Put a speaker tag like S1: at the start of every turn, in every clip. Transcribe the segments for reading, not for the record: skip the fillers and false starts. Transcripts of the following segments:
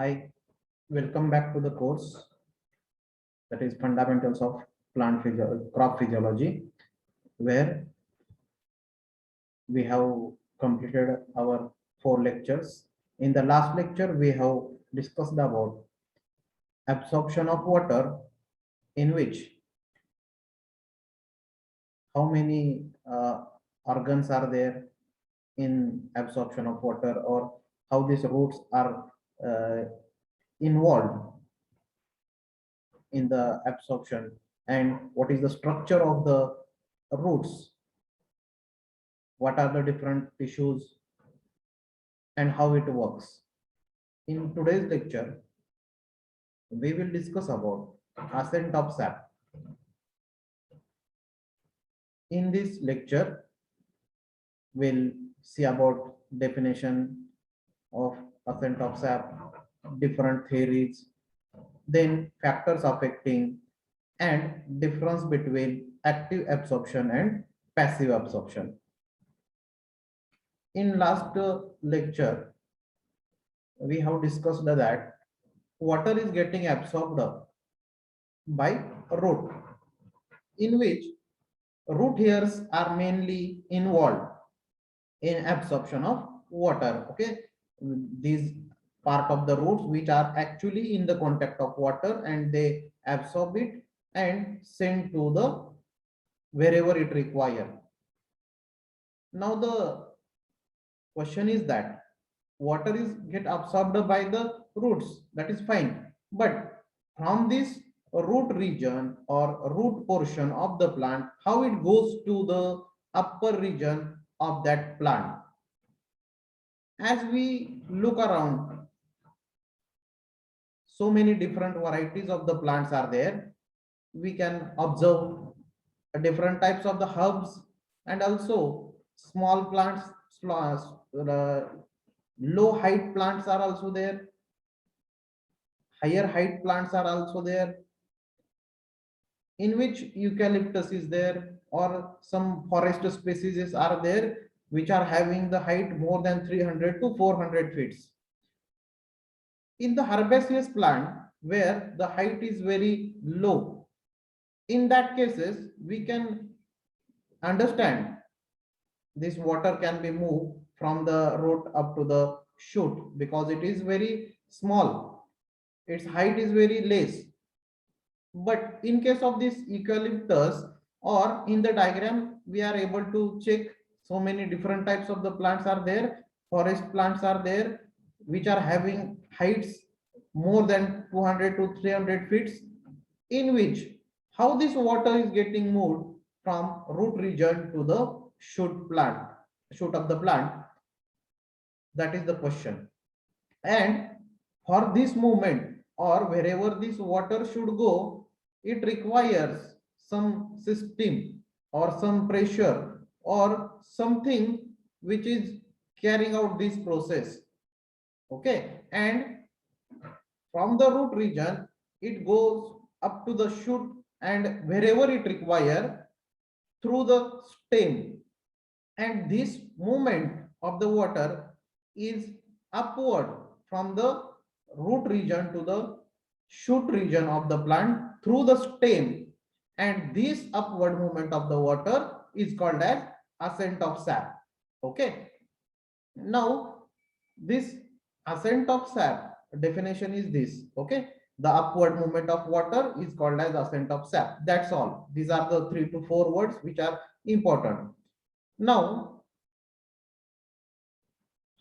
S1: Hi, welcome back to the course that is Fundamentals of Crop Physiology, where we have completed our 4 lectures. In the last lecture, we have discussed about absorption of water, in which how many organs are there in absorption of water, or how these roots are uh, involved in the absorption, and what is the structure of the roots, what are the different tissues, and how it works. In today's lecture, we will discuss about ascent of sap. In this lecture, we'll see about definition of ascent of sap, different theories, then factors affecting, and difference between active absorption and passive absorption. In last lecture, we have discussed that water is getting absorbed by root, in which root hairs are mainly involved in absorption of water. Okay, these part of the roots which are actually in the contact of water, and they absorb it and send to the wherever it require. Now the question is that water is get absorbed by the roots, that is fine, but from this root region or root portion of the plant, how it goes to the upper region of that plant. As we look around, so many different varieties of the plants are there. We can observe different types of the herbs, and also small plants, low height plants are also there, higher height plants are also there, in which eucalyptus is there, or some forest species are there which are having the height more than 300 to 400 feet. In the herbaceous plant, where the height is very low, in that cases we can understand this water can be moved from the root up to the shoot, because it is very small, its height is very less. But in case of this eucalyptus, or in the diagram, we are able to check so many different types of the plants are there. Forest plants are there which are having heights more than 200 to 300 feet, in which how this water is getting moved from root region to the shoot of the plant, that is the question. And for this movement, or wherever this water should go, it requires some system or some pressure or something which is carrying out this process. Okay, and from the root region it goes up to the shoot, and wherever it require through the stem, and this movement of the water is upward from the root region to the shoot region of the plant through the stem, and this upward movement of the water is called as ascent of sap. Okay, now this ascent of sap definition is this. Okay, the upward movement of water is called as ascent of sap. That's all. These are the 3 to 4 words which are important. Now,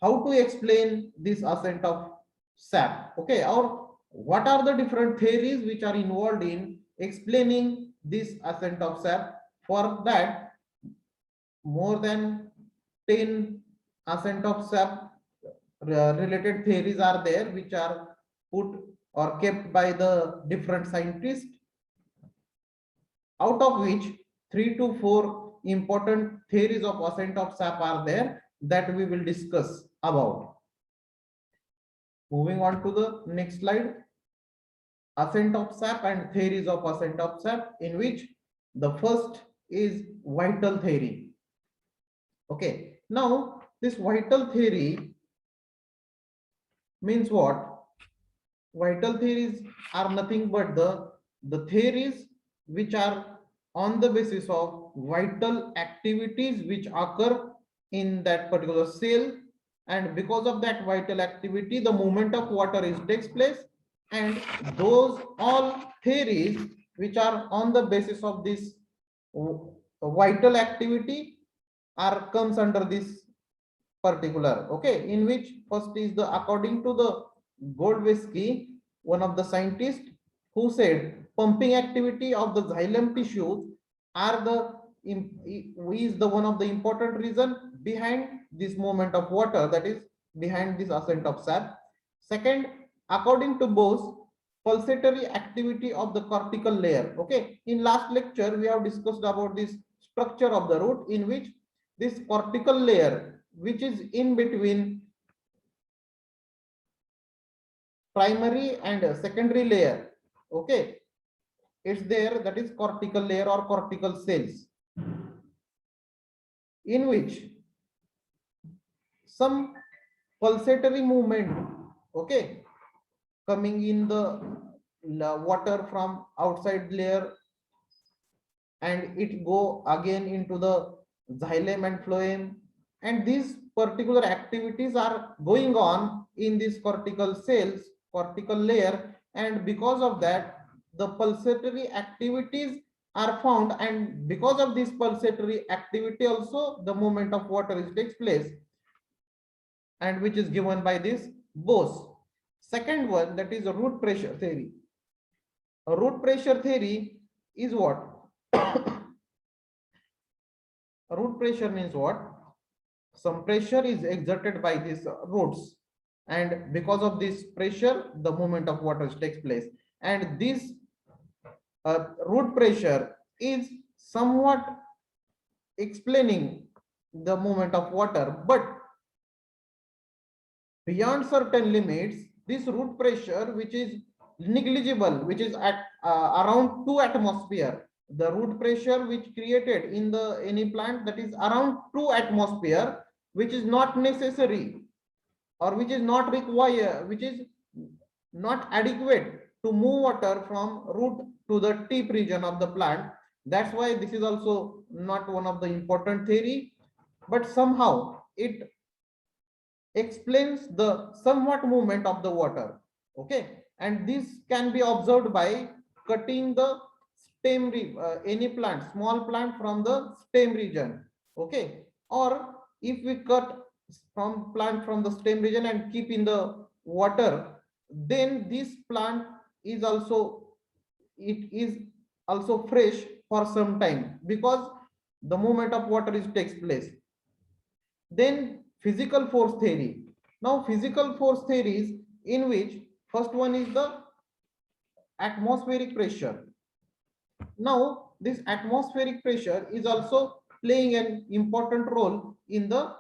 S1: how to explain this ascent of sap? Okay, or what are the different theories which are involved in explaining this ascent of sap? For that, more than 10 ascent of sap related theories are there, which are put or kept by the different scientists, out of which 3 to 4 important theories of ascent of sap are there that we will discuss about. Moving on to the next slide, ascent of sap and theories of ascent of sap, in which the first is vital theory. Okay, now this vital theory means what? vital theories are nothing but the theories which are on the basis of vital activities which occur in that particular cell, and because of that vital activity the movement of water is takes place, and those all theories which are on the basis of this vital activity are comes under this particular, okay, in which first is the according to the Goldwesky, one of the scientists, who said pumping activity of the xylem tissues are the is the one of the important reason behind this movement of water, that is behind this ascent of sap. Second, according to Bose, pulsatory activity of the cortical layer. Okay, in last lecture we have discussed about this structure of the root, in which this cortical layer which is in between primary and secondary layer, okay, it's there, that is cortical layer or cortical cells, in which some pulsatory movement, okay, coming in the water from outside layer and it go again into the xylem and phloem, and these particular activities are going on in these cortical cells, cortical layer, and because of that the pulsatory activities are found, and because of this pulsatory activity also the movement of water is takes place, and which is given by this Bose. Second one, that is a root pressure theory. A root pressure theory is what? Root pressure means what? Some pressure is exerted by these roots, and because of this pressure the movement of water takes place, and this root pressure is somewhat explaining the movement of water, but beyond certain limits this root pressure, which is negligible, which is at around 2 atmosphere, the root pressure which created in the any plant, that is around 2 atmosphere, which is not necessary or which is not required, which is not adequate to move water from root to the tip region of the plant. That's why this is also not one of the important theory, but somehow it explains the somewhat movement of the water, okay, and this can be observed by cutting the stem any plant, small plant from the stem region, okay, or if we cut from plant from the stem region and keep in the water, then this plant is also, it is also fresh for some time because the movement of water is takes place. Then physical force theory. Now physical force theories, in which first one is the atmospheric pressure. Now this atmospheric pressure is also playing an important role in the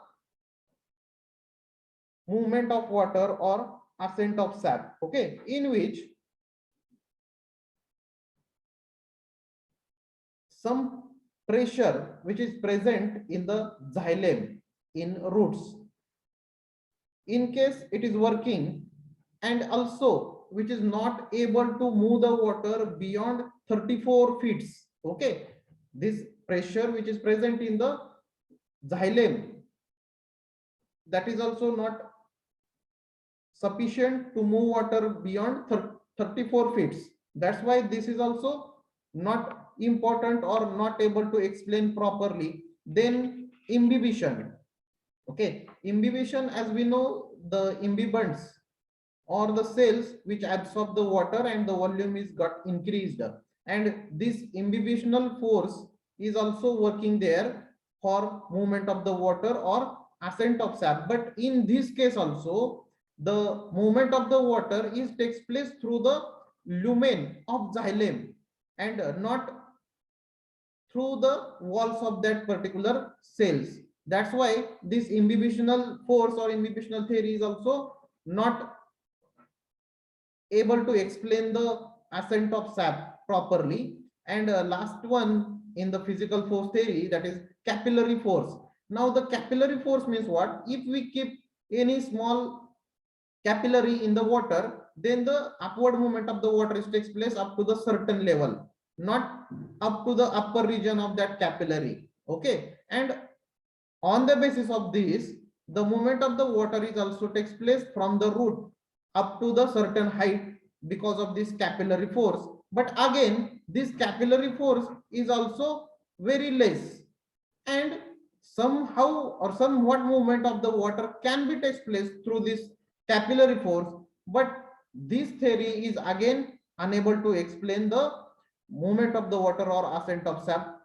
S1: movement of water or ascent of sap, okay, in which some pressure which is present in the xylem in roots, in case it is working, and also which is not able to move the water beyond 34 feet, okay, this pressure which is present in the xylem, that is also not sufficient to move water beyond 34 feet. That's why this is also not important or not able to explain properly. Then imbibition, okay, imbibition, as we know, the imbibants or the cells which absorb the water and the volume is got increased, and this imbibitional force is also working there for movement of the water or ascent of sap. But in this case also the movement of the water is takes place through the lumen of xylem and not through the walls of that particular cells. That's why this imbibitional force or imbibitional theory is also not able to explain the ascent of sap properly. And last one in the physical force theory, that is capillary force. Now the capillary force means what? If we keep any small capillary in the water, then the upward movement of the water is takes place up to the certain level, not up to the upper region of that capillary. Okay, and on the basis of this, the movement of the water is also takes place from the root up to the certain height because of this capillary force. But again, this capillary force is also very less, and somehow or somewhat movement of the water can be takes place through this capillary force. But this theory is again unable to explain the movement of the water or ascent of sap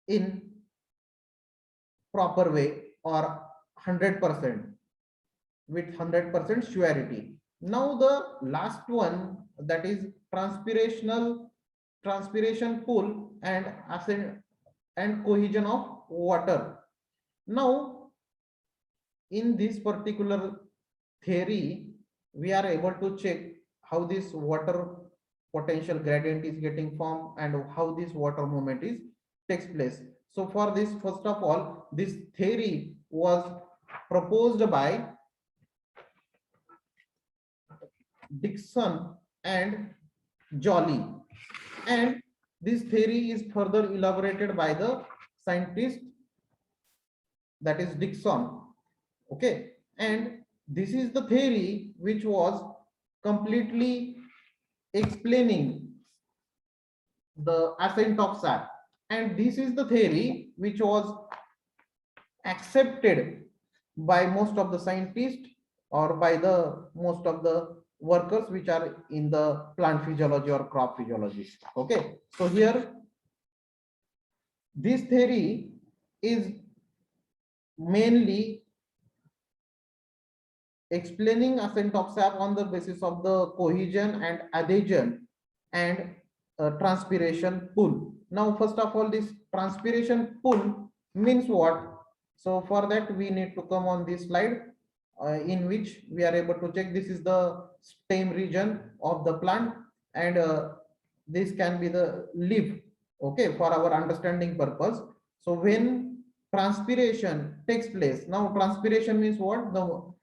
S1: in proper way or 100% with 100% surety. Now the last one, that is transpiration pool and ascent and cohesion of water. Now in this particular theory, we are able to check how this water potential gradient is getting formed and how this water movement is takes place. So for this, first of all, this theory was proposed by Dixon and Jolly, and this theory is further elaborated by the scientist, that is Dixon. Okay, and this is the theory which was completely explaining the ascent of sap, and this is the theory which was accepted by most of the scientists or by the most of the workers which are in the plant physiology or crop physiology. Okay, so here this theory is mainly explaining ascent of sap on the basis of the cohesion and adhesion and transpiration pool. Now first of all, this transpiration pool means what? So for that we need to come on this slide, in which we are able to check this is the stem region of the plant, and this can be the leaf. Okay, for our understanding purpose. So when transpiration takes place, now transpiration means what? The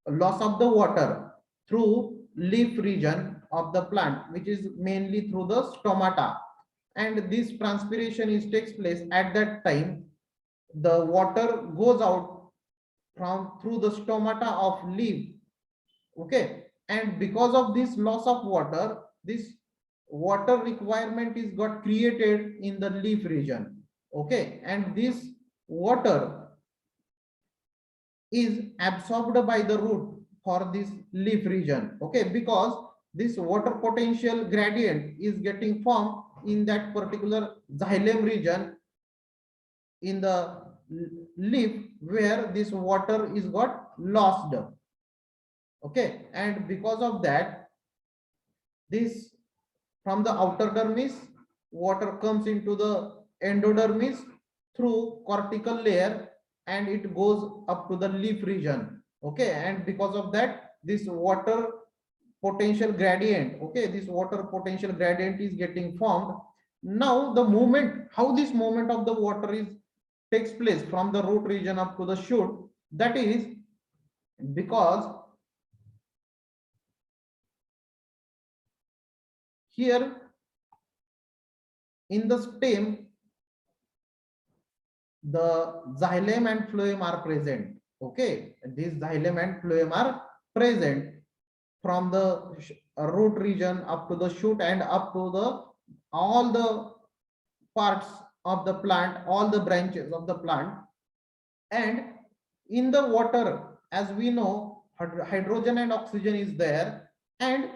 S1: loss of the water through leaf region of the plant, which is mainly through the stomata, and this transpiration is takes place at that time. The water goes out from through the stomata of leaf. Okay, and because of this loss of water, this water requirement is got created in the leaf region. Okay, and this water is absorbed by the root for this leaf region. Okay, because this water potential gradient is getting formed in that particular xylem region in the leaf where this water is got lost. Okay, and because of that, this from the outer dermis, water comes into the endodermis through cortical layer, and it goes up to the leaf region. Okay, and because of that, this water potential gradient, okay, this water potential gradient is getting formed. Now the movement, how this movement of the water is takes place from the root region up to the shoot, that is because here in the stem the xylem and phloem are present. Okay, these xylem and phloem are present from the root region up to the shoot and up to the all the parts of the plant, all the branches of the plant. And in the water, as we know, hydrogen and oxygen is there, and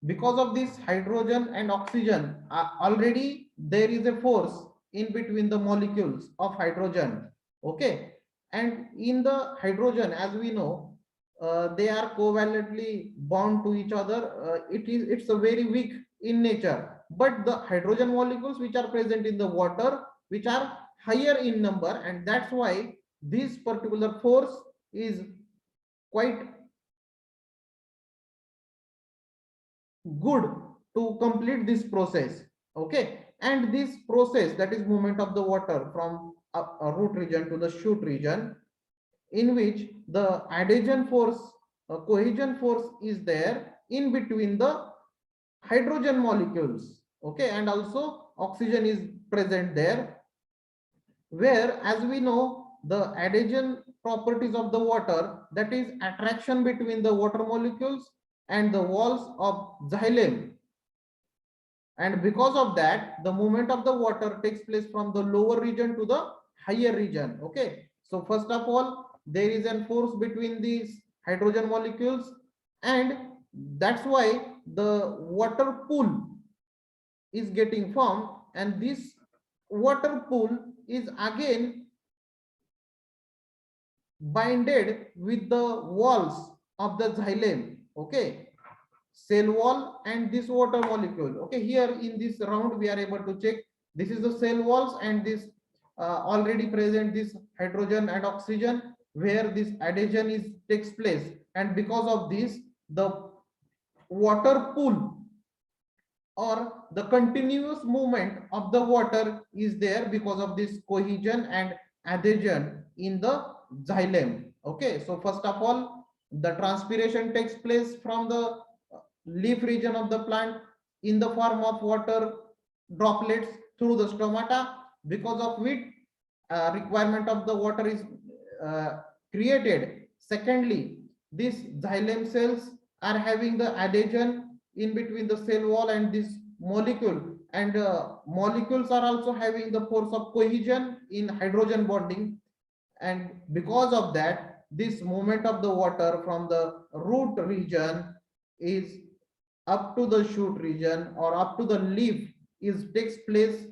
S1: because of this hydrogen and oxygen, already there is a force in between the molecules of hydrogen. Okay, and in the hydrogen, as we know, they are covalently bound to each other. It's a very weak in nature, but the hydrogen molecules which are present in the water, which are higher in number, and that's why this particular force is quite good to complete this process. Okay, and this process, that is movement of the water from a root region to the shoot region, in which the adhesion force cohesion force is there in between the hydrogen molecules, okay, and also oxygen is present there, where as we know the adhesion properties of the water, that is attraction between the water molecules and the walls of xylem, and because of that the movement of the water takes place from the lower region to the higher region. Okay, so first of all there is a force between these hydrogen molecules, and that's why the water pool is getting formed, and this water pool is again binded with the walls of the xylem. Okay, cell wall and this water molecule. Okay, here in this round we are able to check this is the cell walls, and this already present this hydrogen and oxygen where this adhesion is takes place, and because of this the water pool or the continuous movement of the water is there because of this cohesion and adhesion in the xylem. Okay, so first of all the transpiration takes place from the leaf region of the plant in the form of water droplets through the stomata, because of which requirement of the water is created. Secondly, these xylem cells are having the adhesion in between the cell wall and this molecule, and molecules are also having the force of cohesion in hydrogen bonding, and because of that this movement of the water from the root region is up to the shoot region or up to the leaf is takes place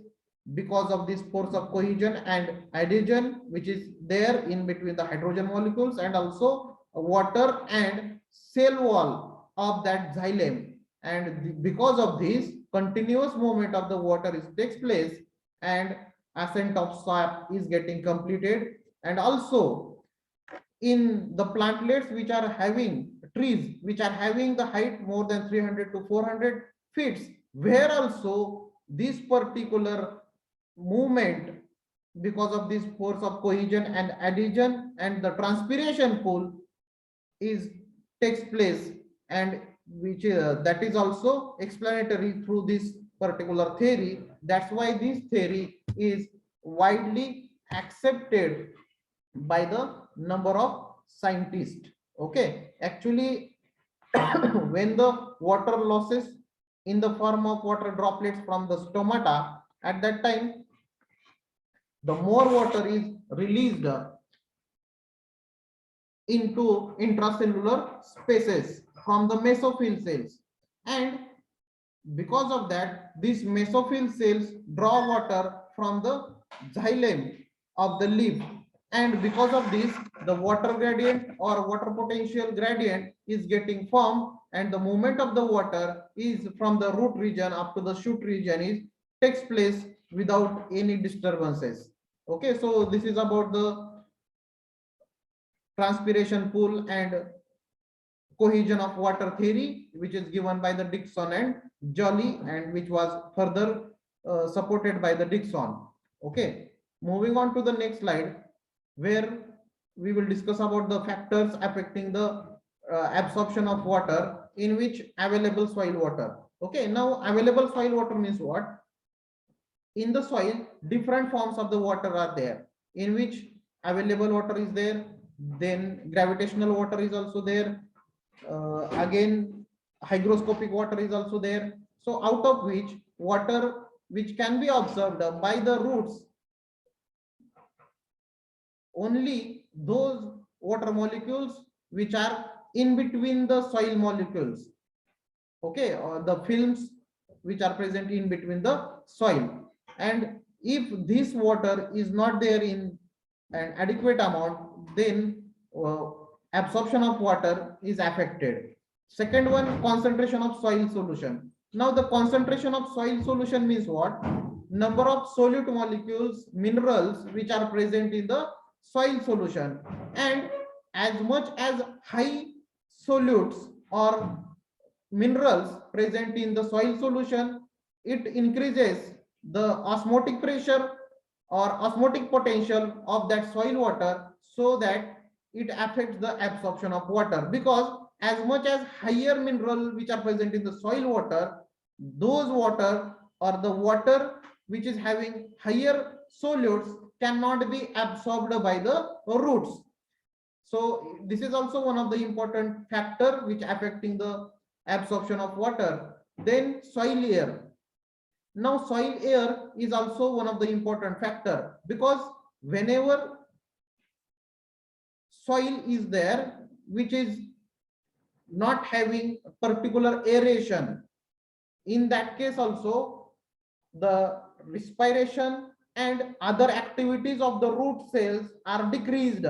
S1: because of this force of cohesion and adhesion which is there in between the hydrogen molecules and also water and cell wall of that xylem, and because of this continuous movement of the water is takes place and ascent of sap is getting completed. And also in the plantlets which are having trees which are having the height more than 300 to 400 feet, where also this particular movement because of this force of cohesion and adhesion and the transpiration pool is takes place, and which that is also explanatory through this particular theory. That's why this theory is widely accepted by the number of scientists. Okay, actually when the water losses in the form of water droplets from the stomata, at that time the more water is released into intracellular spaces from the mesophyll cells, and because of that these mesophyll cells draw water from the xylem of the leaf, and because of this the water gradient or water potential gradient is getting formed, and the movement of the water is from the root region up to the shoot region is takes place without any disturbances. Okay, so this is about the transpiration pool and cohesion of water theory, which is given by the Dixon and Jolly, and which was further supported by the Dixon. Okay, moving on to the next slide, where we will discuss about the factors affecting the absorption of water in which available soil water. Okay, now available soil water means what? In the soil different forms of the water are there, in which available water is there, then gravitational water is also there, again hygroscopic water is also there. So out of which water which can be observed by the roots, only those water molecules which are in between the soil molecules, okay, or the films which are present in between the soil, and if this water is not there in an adequate amount, then absorption of water is affected. Second one, concentration of soil solution. Now the concentration of soil solution means what? Number of solute molecules, minerals which are present in the soil solution, and as much as high solutes or minerals present in the soil solution, it increases the osmotic pressure or osmotic potential of that soil water, so that it affects the absorption of water, because as much as higher mineral which are present in the soil water, those water or the water which is having higher solutes cannot be absorbed by the roots. So this is also one of the important factor which affecting the absorption of water. Then soil air. Now soil air is also one of the important factor, because whenever soil is there which is not having particular aeration, in that case also the respiration and other activities of the root cells are decreased,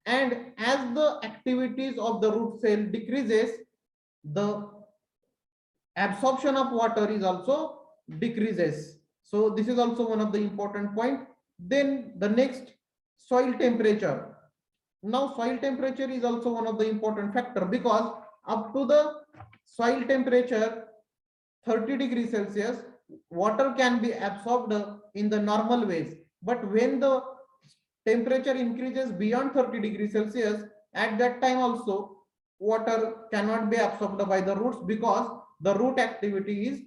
S1: and as the activities of the root cell decreases, the absorption of water is also decreases. So this is also one of the important point. Then the next, soil temperature. Now soil temperature is also one of the important factor, because up to the soil temperature 30 degrees Celsius, water can be absorbed in the normal ways. But when the temperature increases beyond 30 degrees Celsius, at that time also water cannot be absorbed by the roots, because the root activity is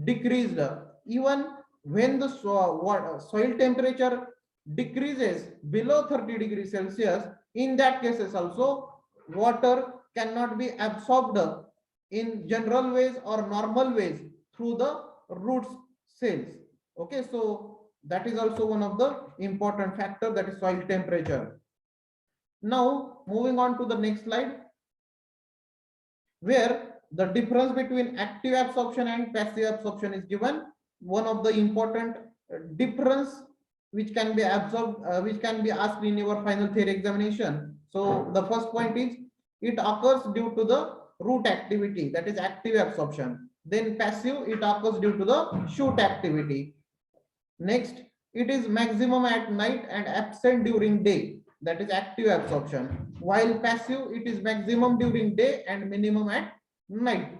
S1: decreased. Even when the soil temperature decreases below 30 degrees Celsius, in that cases also water cannot be absorbed in general ways or normal ways through the root cells. Okay, so that is also one of the important factor, that is soil temperature. Now moving on to the next slide, where the difference between active absorption and passive absorption is given. One of the important difference which can be absorbed, which can be asked in your final theory examination. So the first point is, it occurs due to the root activity, that is active absorption. Then passive, it occurs due to the shoot activity. Next, it is maximum at night and absent during day, that is active absorption, while passive, it is maximum during day and minimum at night.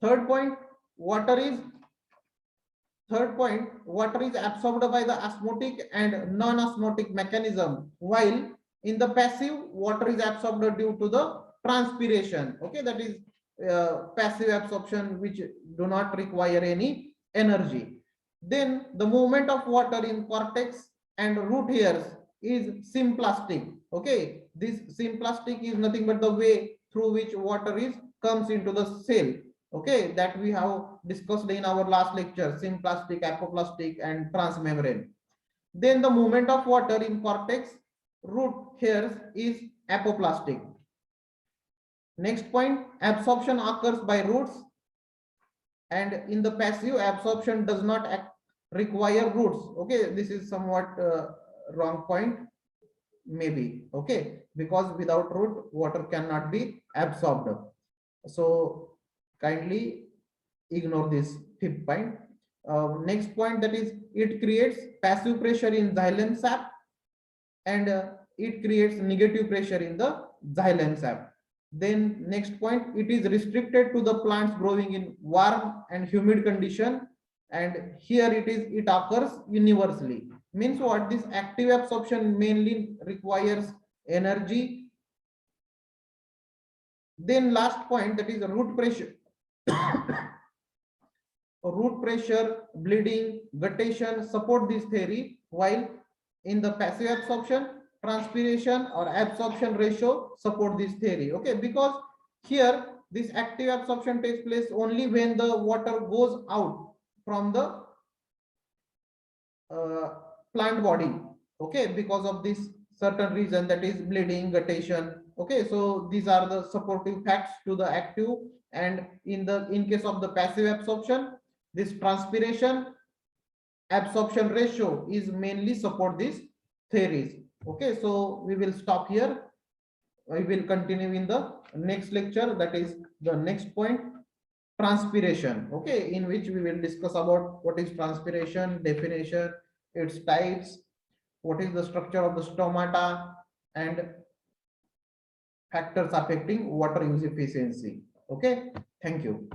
S1: Third point, water is absorbed by the osmotic and non-osmotic mechanism, while in the passive, water is absorbed due to the transpiration. Okay, that is passive absorption, which do not require any energy. Then the movement of water in cortex and root hairs is symplastic. Okay, this symplastic is nothing but the way through which water comes into the cell. Okay, that we have discussed in our last lecture, symplastic, apoplastic and transmembrane. Then the movement of water in cortex, root hairs is apoplastic. Next point, absorption occurs by roots, and in the passive, absorption does not require roots. Okay, this is somewhat wrong point, maybe. Okay, because without root, water cannot be absorbed. So kindly ignore this fifth point. Next point, that is, it creates passive pressure in xylem sap, and it creates negative pressure in the xylem sap. Then next point, it is restricted to the plants growing in warm and humid condition, and here it occurs universally. Means what? This active absorption mainly requires energy. Then last point, that is root pressure. Root pressure, bleeding, guttation support this theory, while in the passive absorption, transpiration or absorption ratio support this theory. Okay, because here this active absorption takes place only when the water goes out from the plant body. Okay, because of this certain reason, that is bleeding, guttation. Okay, so these are the supportive facts to the active, and in case of the passive absorption, this transpiration absorption ratio is mainly support these theories. Okay, so we will stop here. We will continue in the next lecture, that is the next point, transpiration. Okay, in which we will discuss about what is transpiration, definition, its types, what is the structure of the stomata, and factors affecting water use efficiency. Okay, thank you.